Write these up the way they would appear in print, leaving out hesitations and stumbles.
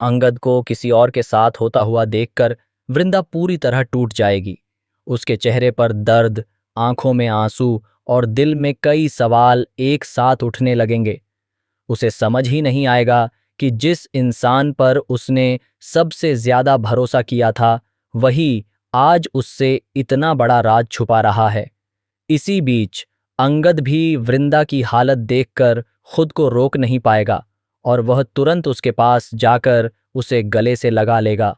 अंगद को किसी और के साथ होता हुआ देखकर वृंदा पूरी तरह टूट जाएगी। उसके चेहरे पर दर्द, आंखों में आंसू और दिल में कई सवाल एक साथ उठने लगेंगे। उसे समझ ही नहीं आएगा कि जिस इंसान पर उसने सबसे ज्यादा भरोसा किया था, वही आज उससे इतना बड़ा राज छुपा रहा है। इसी बीच अंगद भी वृंदा की हालत देखकर खुद को रोक नहीं पाएगा और वह तुरंत उसके पास जाकर उसे गले से लगा लेगा।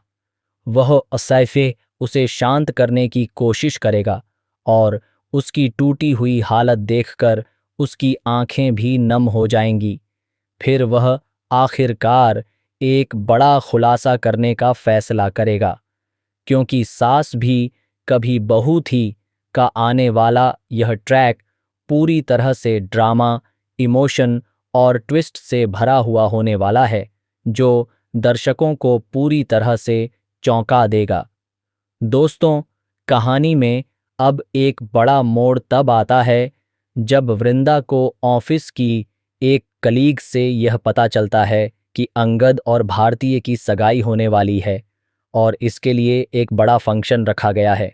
वह असैफे उसे शांत करने की कोशिश करेगा और उसकी टूटी हुई हालत देखकर उसकी आंखें भी नम हो जाएंगी। फिर वह आखिरकार एक बड़ा खुलासा करने का फैसला करेगा, क्योंकि सास भी कभी बहू थी का आने वाला यह ट्रैक पूरी तरह से ड्रामा, इमोशन और ट्विस्ट से भरा हुआ होने वाला है, जो दर्शकों को पूरी तरह से चौंका देगा। दोस्तों, कहानी में अब एक बड़ा मोड़ तब आता है जब वृंदा को ऑफिस की एक कलीग से यह पता चलता है कि अंगद और भारतीय की सगाई होने वाली है और इसके लिए एक बड़ा फंक्शन रखा गया है।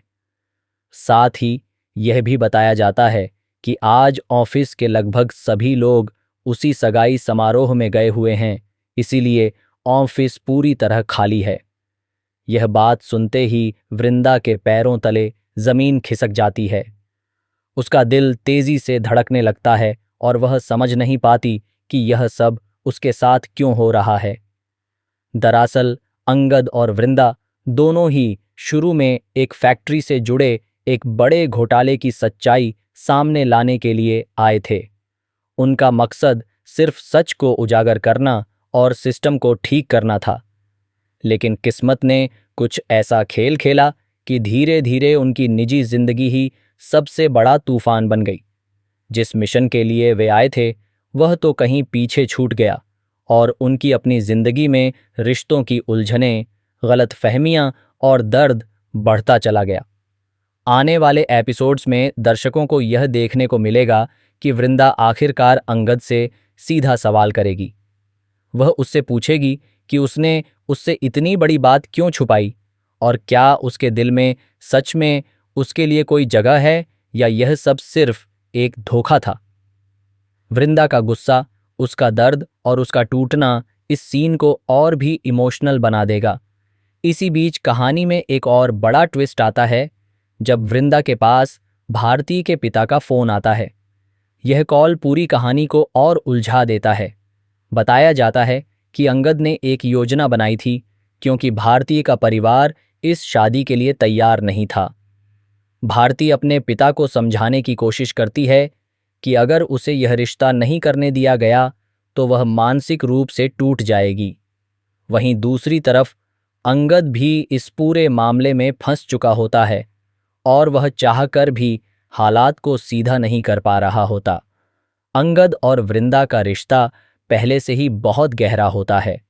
साथ ही यह भी बताया जाता है कि आज ऑफिस के लगभग सभी लोग उसी सगाई समारोह में गए हुए हैं, इसीलिए ऑफिस पूरी तरह खाली है। यह बात सुनते ही वृंदा के पैरों तले जमीन खिसक जाती है। उसका दिल तेजी से धड़कने लगता है और वह समझ नहीं पाती कि यह सब उसके साथ क्यों हो रहा है। दरअसल अंगद और वृंदा दोनों ही शुरू में एक फैक्ट्री से जुड़े एक बड़े घोटाले की सच्चाई सामने लाने के लिए आए थे। उनका मकसद सिर्फ सच को उजागर करना और सिस्टम को ठीक करना था। लेकिन किस्मत ने कुछ ऐसा खेल खेला कि धीरे धीरे उनकी निजी जिंदगी ही सबसे बड़ा तूफान बन गई। जिस मिशन के लिए वे आए थे, वह तो कहीं पीछे छूट गया और उनकी अपनी जिंदगी में रिश्तों की उलझनें, गलतफहमियां और दर्द बढ़ता चला गया। आने वाले एपिसोड्स में दर्शकों को यह देखने को मिलेगा कि वृंदा आखिरकार अंगद से सीधा सवाल करेगी। वह उससे पूछेगी कि उसने उससे इतनी बड़ी बात क्यों छुपाई और क्या उसके दिल में सच में उसके लिए कोई जगह है या यह सब सिर्फ एक धोखा था। वृंदा का गुस्सा, उसका दर्द और उसका टूटना इस सीन को और भी इमोशनल बना देगा। इसी बीच कहानी में एक और बड़ा ट्विस्ट आता है जब वृंदा के पास भारती के पिता का फोन आता है। यह कॉल पूरी कहानी को और उलझा देता है। बताया जाता है कि अंगद ने एक योजना बनाई थी, क्योंकि भारती का परिवार इस शादी के लिए तैयार नहीं था। भारती अपने पिता को समझाने की कोशिश करती है कि अगर उसे यह रिश्ता नहीं करने दिया गया तो वह मानसिक रूप से टूट जाएगी। वहीं दूसरी तरफ अंगद भी इस पूरे मामले में फंस चुका होता है और वह चाहकर भी हालात को सीधा नहीं कर पा रहा होता। अंगद और वृंदा का रिश्ता पहले से ही बहुत गहरा होता है।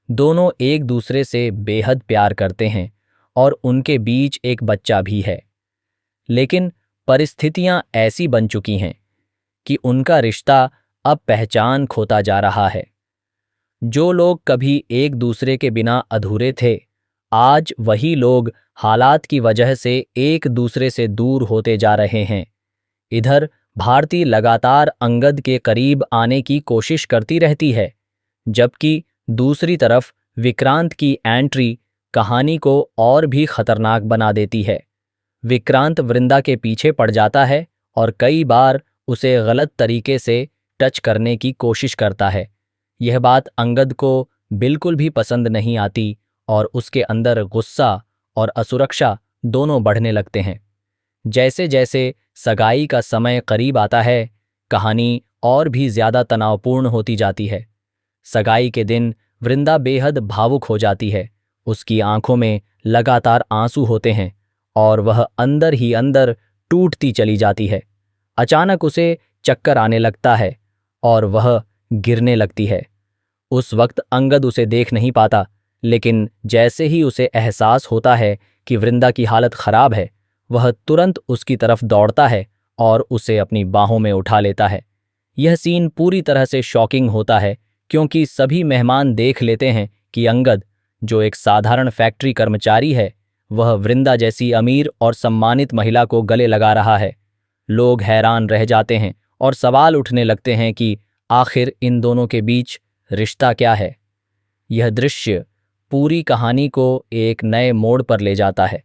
दोनों एक दूसरे से बेहद प्यार करते हैं और उनके बीच एक बच्चा भी है। लेकिन परिस्थितियां ऐसी बन चुकी हैं कि उनका रिश्ता अब पहचान खोता जा रहा है। जो लोग कभी एक दूसरे के बिना अधूरे थे, आज वही लोग हालात की वजह से एक दूसरे से दूर होते जा रहे हैं। इधर भारती लगातार अंगद के करीब आने की कोशिश करती रहती है, जबकि दूसरी तरफ विक्रांत की एंट्री कहानी को और भी खतरनाक बना देती है। विक्रांत वृंदा के पीछे पड़ जाता है और कई बार उसे गलत तरीके से टच करने की कोशिश करता है। यह बात अंगद को बिल्कुल भी पसंद नहीं आती और उसके अंदर गुस्सा और असुरक्षा दोनों बढ़ने लगते हैं। जैसे जैसे सगाई का समय करीब आता है, कहानी और भी ज्यादा तनावपूर्ण होती जाती है। सगाई के दिन वृंदा बेहद भावुक हो जाती है। उसकी आंखों में लगातार आंसू होते हैं और वह अंदर ही अंदर टूटती चली जाती है। अचानक उसे चक्कर आने लगता है और वह गिरने लगती है। उस वक्त अंगद उसे देख नहीं पाता, लेकिन जैसे ही उसे एहसास होता है कि वृंदा की हालत खराब है, वह तुरंत उसकी तरफ दौड़ता है और उसे अपनी बाहों में उठा लेता है। यह सीन पूरी तरह से शॉकिंग होता है, क्योंकि सभी मेहमान देख लेते हैं कि अंगद, जो एक साधारण फैक्ट्री कर्मचारी है, वह वृंदा जैसी अमीर और सम्मानित महिला को गले लगा रहा है। लोग हैरान रह जाते हैं और सवाल उठने लगते हैं कि आखिर इन दोनों के बीच रिश्ता क्या है। यह दृश्य पूरी कहानी को एक नए मोड़ पर ले जाता है।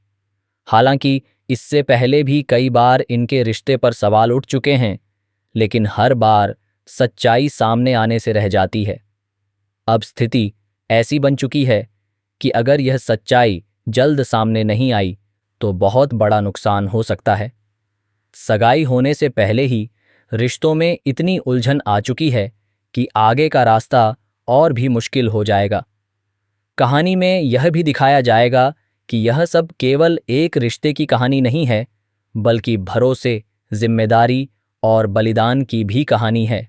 हालांकि इससे पहले भी कई बार इनके रिश्ते पर सवाल उठ चुके हैं, लेकिन हर बार सच्चाई सामने आने से रह जाती है। अब स्थिति ऐसी बन चुकी है कि अगर यह सच्चाई जल्द सामने नहीं आई तो बहुत बड़ा नुकसान हो सकता है। सगाई होने से पहले ही रिश्तों में इतनी उलझन आ चुकी है कि आगे का रास्ता और भी मुश्किल हो जाएगा। कहानी में यह भी दिखाया जाएगा कि यह सब केवल एक रिश्ते की कहानी नहीं है, बल्कि भरोसे, जिम्मेदारी और बलिदान की भी कहानी है।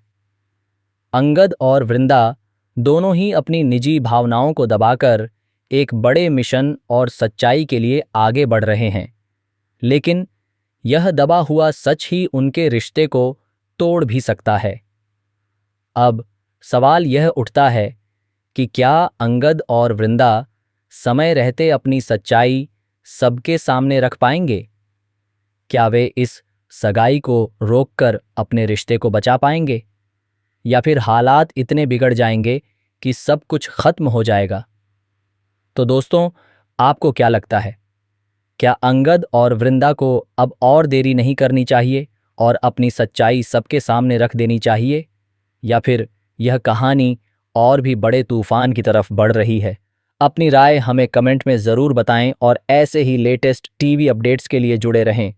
अंगद और वृंदा दोनों ही अपनी निजी भावनाओं को दबाकर एक बड़े मिशन और सच्चाई के लिए आगे बढ़ रहे हैं, लेकिन यह दबा हुआ सच ही उनके रिश्ते को तोड़ भी सकता है। अब सवाल यह उठता है कि क्या अंगद और वृंदा समय रहते अपनी सच्चाई सबके सामने रख पाएंगे? क्या वे इस सगाई को रोककर अपने रिश्ते को बचा पाएंगे, या फिर हालात इतने बिगड़ जाएंगे कि सब कुछ खत्म हो जाएगा? तो दोस्तों, आपको क्या लगता है? क्या अंगद और वृंदा को अब और देरी नहीं करनी चाहिए और अपनी सच्चाई सबके सामने रख देनी चाहिए, या फिर यह कहानी और भी बड़े तूफान की तरफ बढ़ रही है? अपनी राय हमें कमेंट में ज़रूर बताएं और ऐसे ही लेटेस्ट टीवी अपडेट्स के लिए जुड़े रहें।